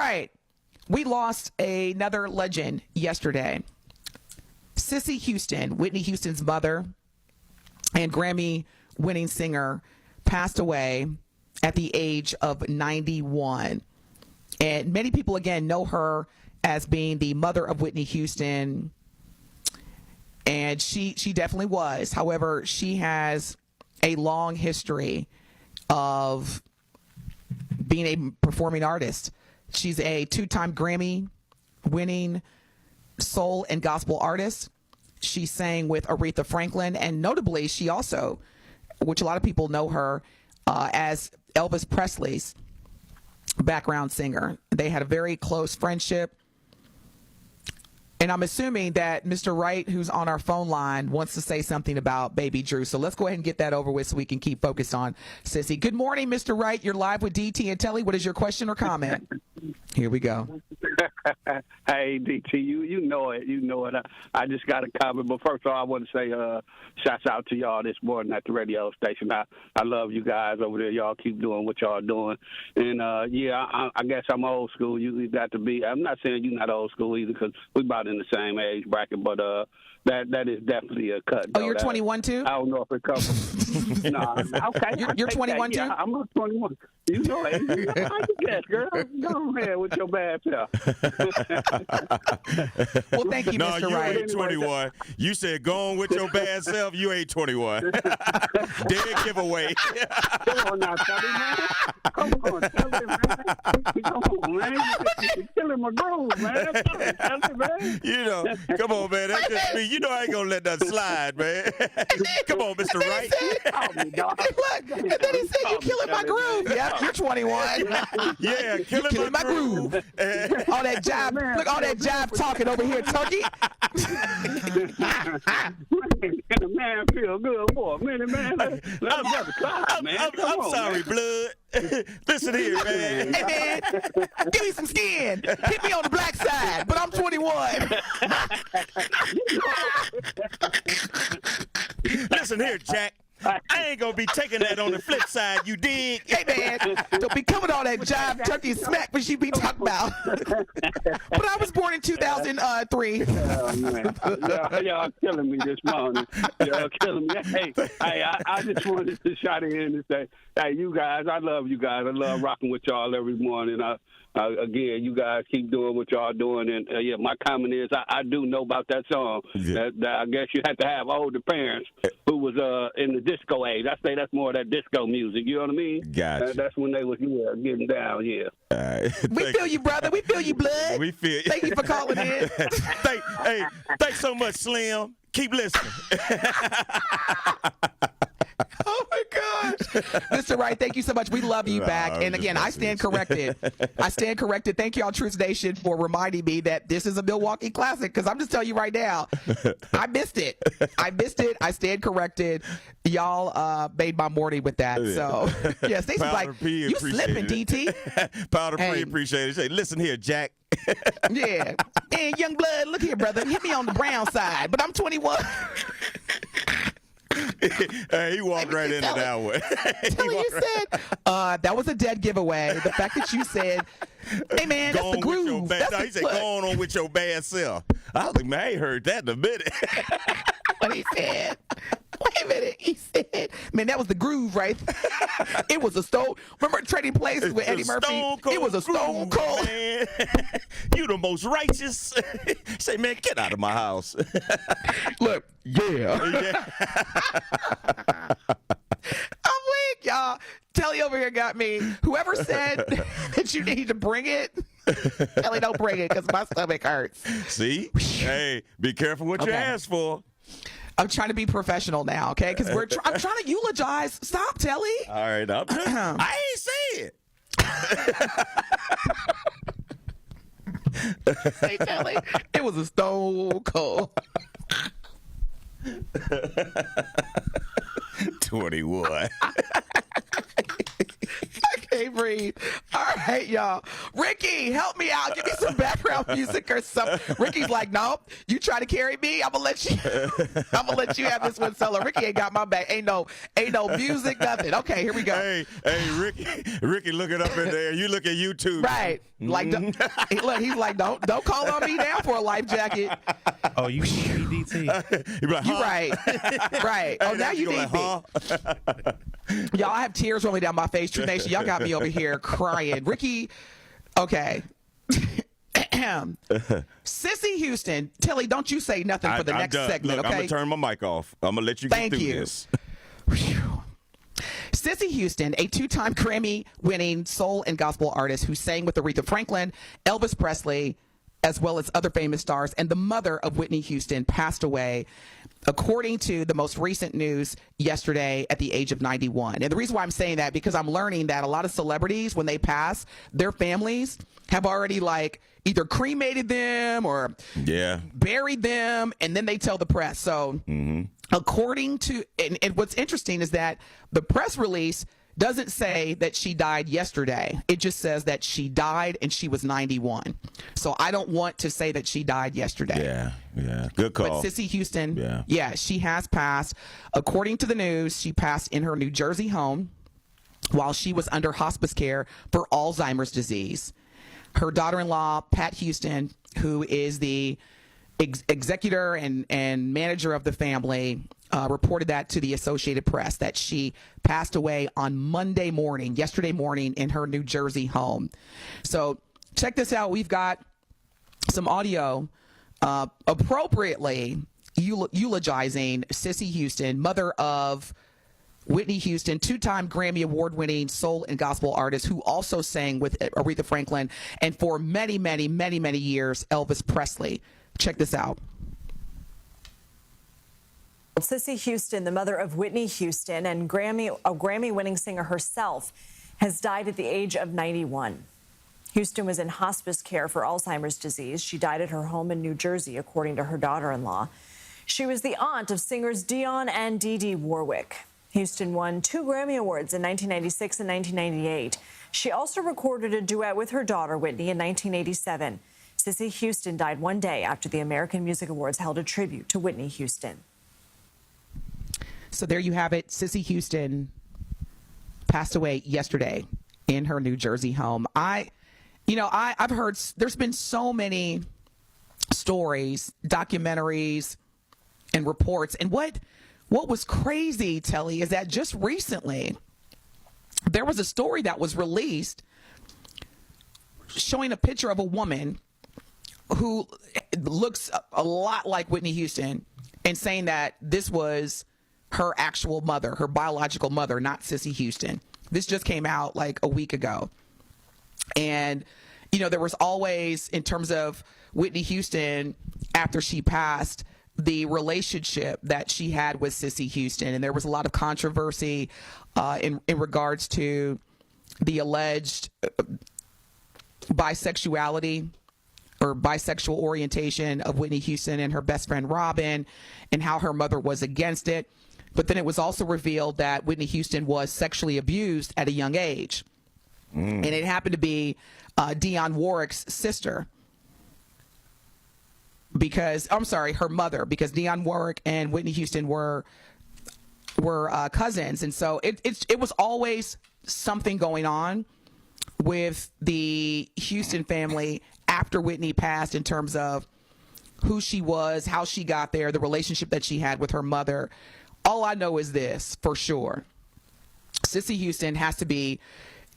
right. We lost another legend yesterday. Cissy Houston, Whitney Houston's mother and Grammy-winning singer, passed away at the age of 91. And many people, again, know her as being the mother of Whitney Houston. And she definitely was. However, she has a long history of being a performing artist. She's a 2-time Grammy-winning soul and gospel artist. She sang with Aretha Franklin, and notably, she also, which a lot of people know her as Elvis Presley's background singer. They had a very close friendship. And I'm assuming that Mr. Wright, who's on our phone line, wants to say something about Baby Drew. So let's go ahead and get that over with so we can keep focused on Cissy. Good morning, Mr. Wright. You're live with DT&Telly. What is your question or comment? Here we go. Hey, DT, you know it. You know it. I just got a comment. But first of all, I want to say shouts out to y'all this morning at the radio station. I love you guys over there. Y'all keep doing what y'all doing. And, I guess I'm old school. You got to be. I'm not saying you're not old school either because we about in the same age bracket. But that is definitely a cut. Oh, you're 21 too? I don't know if it comes from. Nah, okay. You're 21 too? Yeah, I'm 21. You know it. I guess, girl. Go ahead with your bad self. Well, thank you, Mr. No, you Wright. ain't 21. You said go on with your bad self. You ain't 21. Dead giveaway. Come on now, Telly, man. Come on, Telly, man. Come on, man. You're killing my groove, man. Telly, man. You know, come on, man. That's just me. You know I ain't going to let that slide, man. Come on, Mr. Wright. Look, and then he said, you're killing my groove. Yep, you're 21. Yeah, killing my groove. All that jive, look, all that jive talking over here, Turkey. Can a man feel good for a minute, man? I'm sorry, blood. Listen here, man. Hey, man, give me some skin. Hit me on the black side, but I'm 21. Listen here, Jack. I ain't gonna be taking that on the flip side, you dig? Hey, man, don't be coming all that jive, turkey, smack what she be talking about. But I was born in 2003. Oh, man. Y'all killing me this morning. Y'all killing me. Hey, I just wanted to shout in and say, hey, you guys, I love you guys. I love rocking with y'all every morning. Again, you guys keep doing what y'all doing. And, my comment is I do know about that song. Yeah. That I guess you have to have older parents who was in the disco age. I say that's more of that disco music. You know what I mean? Gotcha. That's when they was getting down, yeah. We feel you, brother. We feel you, blood. We feel you. Thank you for calling in. Thanks so much, Slim. Keep listening. Oh, my gosh. Mr. Wright, thank you so much. We love you back. And again, I stand corrected. I stand corrected. Thank you, all Truth Nation, for reminding me that this is a Milwaukee classic, because I'm just telling you right now, I missed it. I stand corrected. Y'all made my morning with that. So, yeah, Stacey's like, you slipping, DT. Powder P appreciate it. Say, listen here, Jack. Yeah. Man, young blood, look here, brother. Hit me on the brown side, but I'm 21. Hey, he walked right into that one. Telly, you said that was a dead giveaway. The fact that you said, hey, man, that's the groove. He said, go on with your bad self. I was like, man, I ain't heard that in a minute. What he said. Wait a minute. He said, man, that was the groove, right? It was a stone. Remember Trading Places with Eddie Murphy? It was a stone cold. Man. You the most righteous. Say, man, get out of my house. Look, yeah. I'm weak, y'all. Telly over here got me. Whoever said that you need to bring it, Telly, don't bring it because my stomach hurts. See? Hey, be careful what you ask for. I'm trying to be professional now, okay? Because I'm trying to eulogize. Stop, Telly. All right, I ain't say it. Say, Telly, it was a stone cold. 21. I can't breathe. All right. right, y'all. Ricky, help me out. Give me some background music or something. Ricky's like, nope. You try to carry me, I'm gonna let you. I'm gonna let you have this one solo. Ricky ain't got my back. Ain't no music, nothing. Okay, here we go. Hey, Ricky, look it up in there. You look at YouTube. Right. Like, look, he's like, don't call on me now for a life jacket. Oh, you need me, DT. You like, huh? You right. Oh, now you need me. Y'all, I have tears rolling down my face. True Nation, y'all got me over here crying. Ricky, okay. Sissy Houston, Telly, don't you say nothing for the next done. segment, Look, okay? I'm going to turn my mic off. I'm going to let you get through this. Whew. Cissy Houston, a two-time Grammy-winning soul and gospel artist who sang with Aretha Franklin, Elvis Presley, as well as other famous stars, and the mother of Whitney Houston, passed away, according to the most recent news yesterday, at the age of 91. And the reason why I'm saying that, because I'm learning that a lot of celebrities, when they pass, their families have already either cremated them or buried them, and then they tell the press. So according to, and what's interesting is that the press release doesn't say that she died yesterday. It just says that she died and she was 91. So I don't want to say that she died yesterday. Yeah. Good call. But Sissy Houston, she has passed. According to the news, she passed in her New Jersey home while she was under hospice care for Alzheimer's disease. Her daughter-in-law, Pat Houston, who is the executor and manager of the family, reported that to the Associated Press, that she passed away on yesterday morning in her New Jersey home. So check this out. We've got some audio appropriately eulogizing Sissy Houston, mother of Whitney Houston, two-time Grammy Award-winning soul and gospel artist who also sang with Aretha Franklin and for many, many, many, many years, Elvis Presley. Check this out. Cissy Houston, the mother of Whitney Houston and a Grammy-winning singer herself, has died at the age of 91. Houston was in hospice care for Alzheimer's disease. She died at her home in New Jersey, according to her daughter-in-law. She was the aunt of singers Dionne and Dee Dee Warwick. Houston won 2 Grammy Awards in 1996 and 1998. She also recorded a duet with her daughter, Whitney, in 1987. Cissy Houston died one day after the American Music Awards held a tribute to Whitney Houston. So there you have it. Cissy Houston passed away yesterday in her New Jersey home. I've heard there's been so many stories, documentaries, and reports. And what was crazy, Telly, is that just recently there was a story that was released showing a picture of a woman who looks a lot like Whitney Houston and saying that this was her actual mother, her biological mother, not Cissy Houston. This just came out like a week ago. And, there was always, in terms of Whitney Houston, after she passed, the relationship that she had with Cissy Houston. And there was a lot of controversy in regards to the alleged bisexuality or bisexual orientation of Whitney Houston and her best friend Robin, and how her mother was against it. But then it was also revealed that Whitney Houston was sexually abused at a young age. And it happened to be Dionne Warwick's sister. Her mother, because Dionne Warwick and Whitney Houston were cousins. And so it was always something going on with the Houston family after Whitney passed, in terms of who she was, how she got there, the relationship that she had with her mother. All I know is this for sure: Cissy Houston has to be,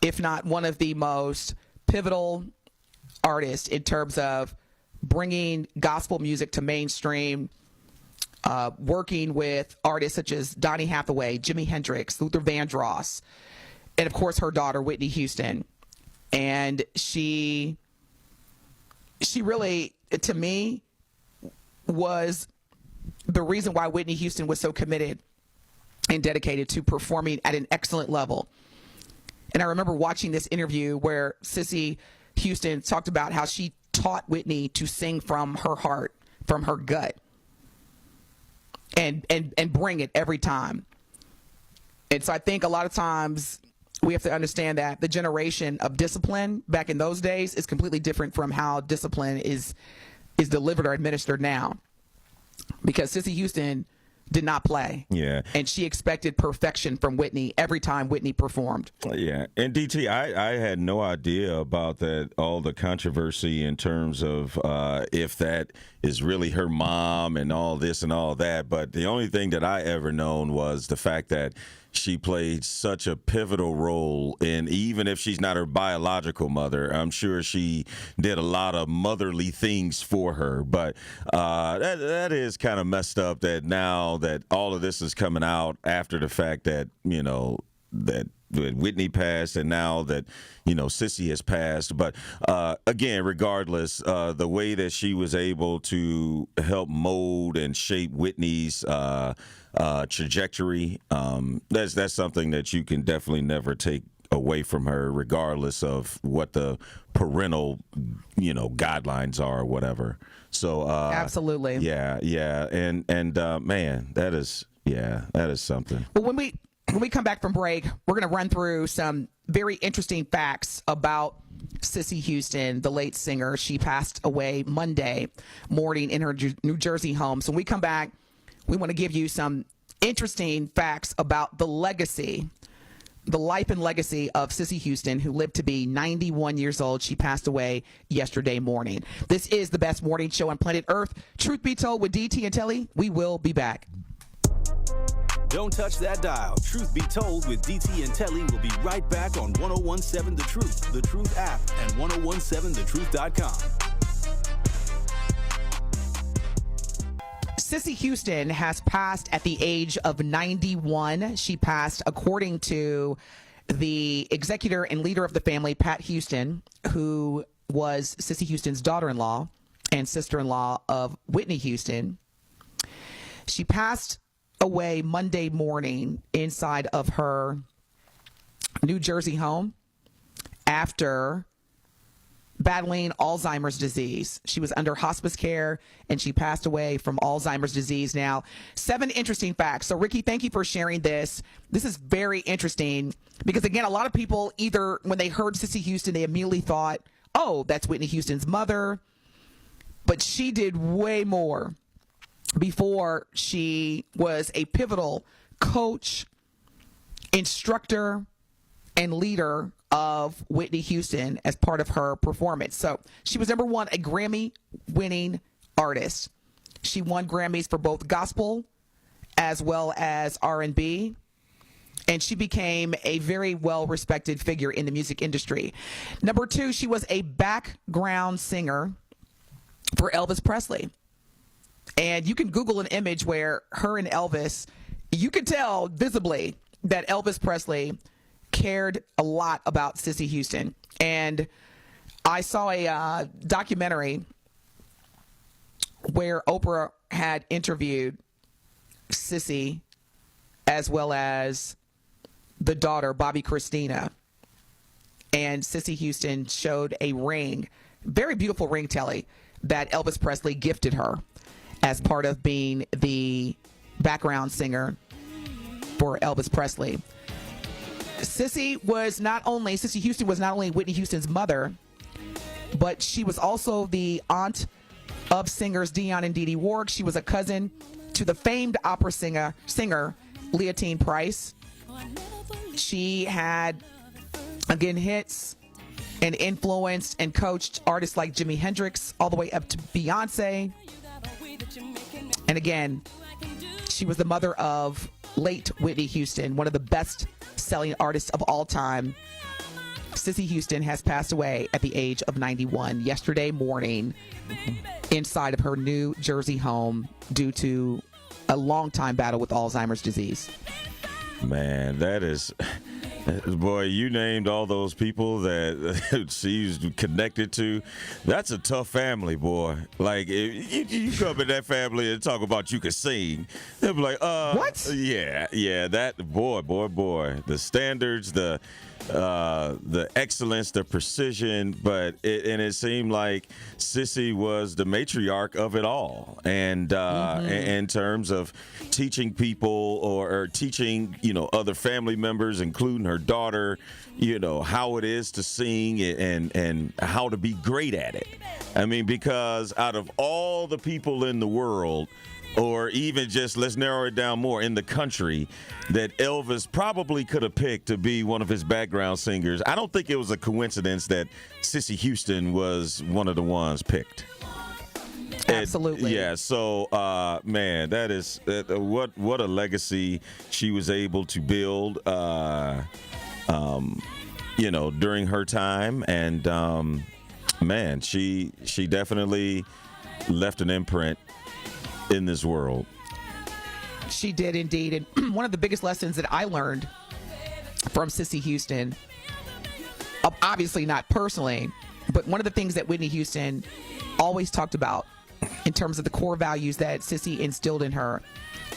if not one of the most pivotal artists in terms of bringing gospel music to mainstream, working with artists such as Donny Hathaway, Jimi Hendrix, Luther Vandross, and of course her daughter Whitney Houston. And she really, to me, was the reason why Whitney Houston was so committed and dedicated to performing at an excellent level. And I remember watching this interview where Cissy Houston talked about how she taught Whitney to sing from her heart, from her gut, and bring it every time. And so I think a lot of times we have to understand that the generation of discipline back in those days is completely different from how discipline is delivered or administered now. Because Cissy Houston did not play. Yeah. And she expected perfection from Whitney every time Whitney performed. Yeah. And DT, I had no idea about that, all the controversy in terms of if that is really her mom and all this and all that. But the only thing that I ever known was the fact that she played such a pivotal role in, even if she's not her biological mother, I'm sure she did a lot of motherly things for her. But that is kind of messed up that now that all of this is coming out after the fact that, you know, that Whitney passed and now that, you know, Cissy has passed. But again, regardless, the way that she was able to help mold and shape Whitney's trajectory, that's something that you can definitely never take away from her, regardless of what the parental, you know, guidelines are or whatever. So Absolutely. Yeah. And man, that is something. Well, when we come back from break, we're going to run through some very interesting facts about Cissy Houston, the late singer. She passed away Monday morning in her New Jersey home. So when we come back, we want to give you some interesting facts about the legacy, the life and legacy of Cissy Houston, who lived to be 91 years old. She passed away yesterday morning. This is the best morning show on planet Earth. Truth Be Told with DT&Telly. We will be back. Don't touch that dial. Truth Be Told with DT&Telly will be right back on 1017 The Truth, The Truth app, and 1017thetruth.com. Cissy Houston has passed at the age of 91. She passed, according to the executor and leader of the family, Pat Houston, who was Cissy Houston's daughter-in-law and sister-in-law of Whitney Houston. She passed away Monday morning inside of her New Jersey home after battling Alzheimer's disease. She was under hospice care and she passed away from Alzheimer's disease. Now, 7 interesting facts. So, Ricky, thank you for sharing this. This is very interesting because, again, a lot of people either when they heard Cissy Houston, they immediately thought, oh, that's Whitney Houston's mother. But she did way more before she was a pivotal coach, instructor, and leader of Whitney Houston as part of her performance. So she was, number one, a Grammy-winning artist. She won Grammys for both gospel as well as R&B. And she became a very well-respected figure in the music industry. Number two, she was a background singer for Elvis Presley. And you can Google an image where her and Elvis, you can tell visibly that Elvis Presley cared a lot about Cissy Houston. And I saw a documentary where Oprah had interviewed Cissy as well as the daughter, Bobby Christina. And Cissy Houston showed a ring, very beautiful ring, Telly, that Elvis Presley gifted her as part of being the background singer for Elvis Presley. Cissy Houston was not only Whitney Houston's mother, but she was also the aunt of singers Dionne and Dee Dee Warwick. She was a cousin to the famed opera singer Leontine Price. She had, again, hits and influenced and coached artists like Jimi Hendrix all the way up to Beyonce. And again, she was the mother of late Whitney Houston, one of the best-selling artists of all time. Cissy Houston has passed away at the age of 91 yesterday morning inside of her New Jersey home due to a long-time battle with Alzheimer's disease. Man, that is... Boy, you named all those people that she's connected to. That's a tough family, boy. Like, if you come in that family and talk about you can sing, they'll be like, what? Yeah, that, boy. The standards, the the excellence, the precision, but it seemed like Cissy was the matriarch of it all, and in terms of teaching people or teaching other family members, including her daughter, how it is to sing and how to be great at it. I mean, because out of all the people in the world, or even just, let's narrow it down more, in the country, that Elvis probably could have picked to be one of his background singers, I don't think it was a coincidence that Cissy Houston was one of the ones picked. Absolutely. Yeah, so, man, that is what a legacy she was able to build, during her time. And, man, she definitely left an imprint in this world. She did indeed. And one of the biggest lessons that I learned from Cissy Houston, obviously not personally, but one of the things that Whitney Houston always talked about in terms of the core values that Cissy instilled in her,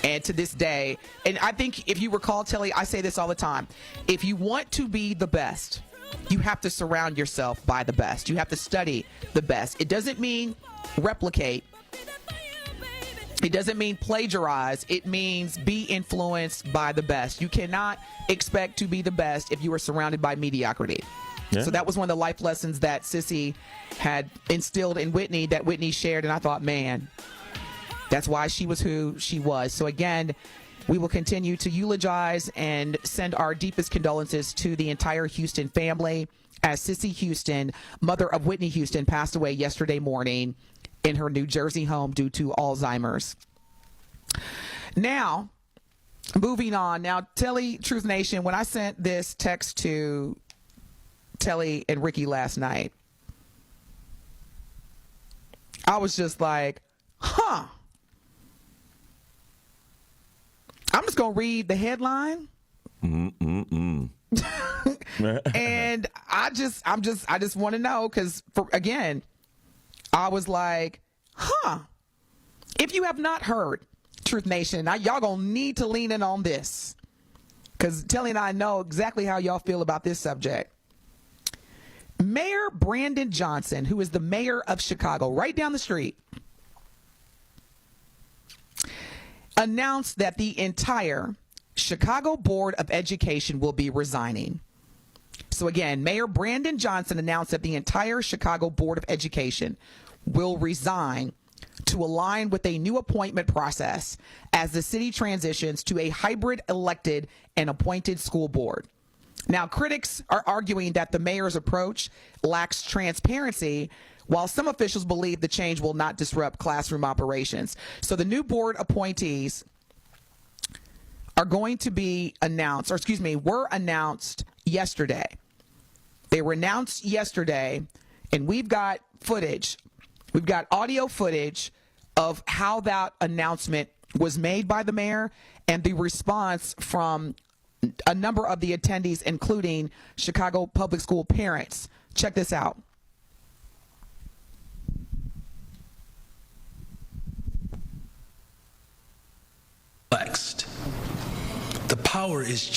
and to this day, and I think if you recall, Telly, I say this all the time, if you want to be the best, you have to surround yourself by the best. You have to study the best. It doesn't mean replicate. It doesn't mean plagiarize. It means be influenced by the best. You cannot expect to be the best if you are surrounded by mediocrity. Yeah. So that was one of the life lessons that Cissy had instilled in Whitney that Whitney shared. And I thought, man, that's why she was who she was. So again, we will continue to eulogize and send our deepest condolences to the entire Houston family as Cissy Houston, mother of Whitney Houston, passed away yesterday morning in her New Jersey home due to Alzheimer's. Now, moving on. Now, Telly, Truth Nation, when I sent this text to Telly and Ricky last night, I was just like, I'm just going to read the headline. And I just want to know, because again, I was like, if you have not heard, Truth Nation, y'all gonna need to lean in on this, because Telly and I know exactly how y'all feel about this subject. Mayor Brandon Johnson, who is the mayor of Chicago, right down the street, announced that the entire Chicago Board of Education will be resigning. So again, Mayor Brandon Johnson announced that the entire Chicago Board of Education will resign to align with a new appointment process as the city transitions to a hybrid elected and appointed school board. Now, critics are arguing that the mayor's approach lacks transparency, while some officials believe the change will not disrupt classroom operations. So the new board appointees are going to be announced, were announced yesterday. They were announced yesterday, and we've got footage. We've got audio footage of how that announcement was made by the mayor and the response from a number of the attendees, including Chicago public school parents. Check this out. The power is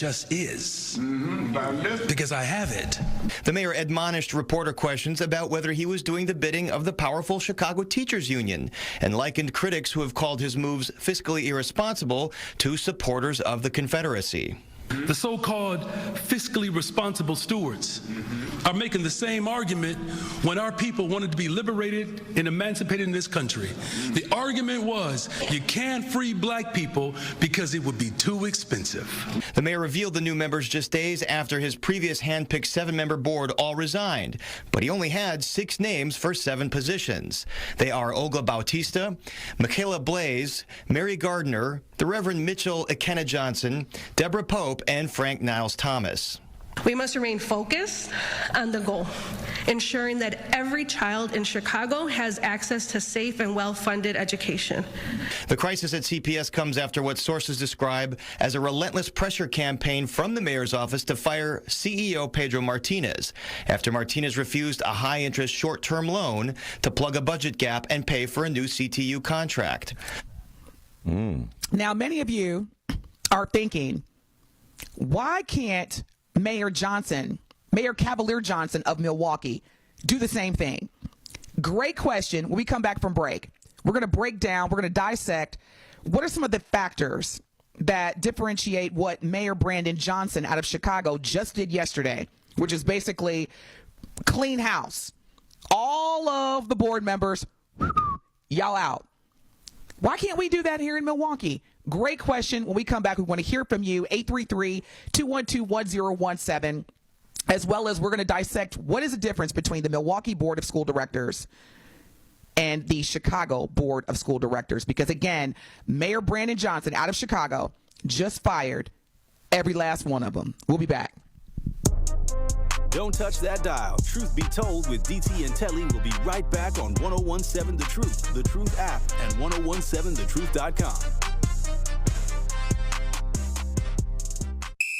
because I have it. The mayor admonished reporter questions about whether he was doing the bidding of the powerful Chicago Teachers Union and likened critics who have called his moves fiscally irresponsible to supporters of the Confederacy. The so-called fiscally responsible stewards are making the same argument when our people wanted to be liberated and emancipated in this country. The argument was you can't free black people because it would be too expensive. The mayor revealed the new members just days after his previous hand-picked 7-member board all resigned, but he only had 6 names for 7 positions. They are Olga Bautista, Michaela Blaze, Mary Gardner, the Reverend Mitchell Ikenna Johnson, Deborah Pope, and Frank Niles Thomas. We must remain focused on the goal, ensuring that every child in Chicago has access to safe and well-funded education. The crisis at CPS comes after what sources describe as a relentless pressure campaign from the mayor's office to fire CEO Pedro Martinez, after Martinez refused a high-interest short-term loan to plug a budget gap and pay for a new CTU contract. Now, many of you are thinking, why can't Mayor Cavalier Johnson of Milwaukee do the same thing? Great question. When we come back from break, we're going to break down, we're going to dissect what are some of the factors that differentiate what Mayor Brandon Johnson out of Chicago just did yesterday, which is basically clean house. All of the board members, y'all out. Why can't we do that here in Milwaukee? Great question. When we come back, we want to hear from you. 833-212-1017. As well as we're going to dissect what is the difference between the Milwaukee Board of School Directors and the Chicago Board of School Directors. Because again, Mayor Brandon Johnson out of Chicago just fired every last one of them. We'll be back. Don't touch that dial. Truth Be Told with DT&Telly will be right back on 1017 The Truth, The Truth app, and 1017thetruth.com.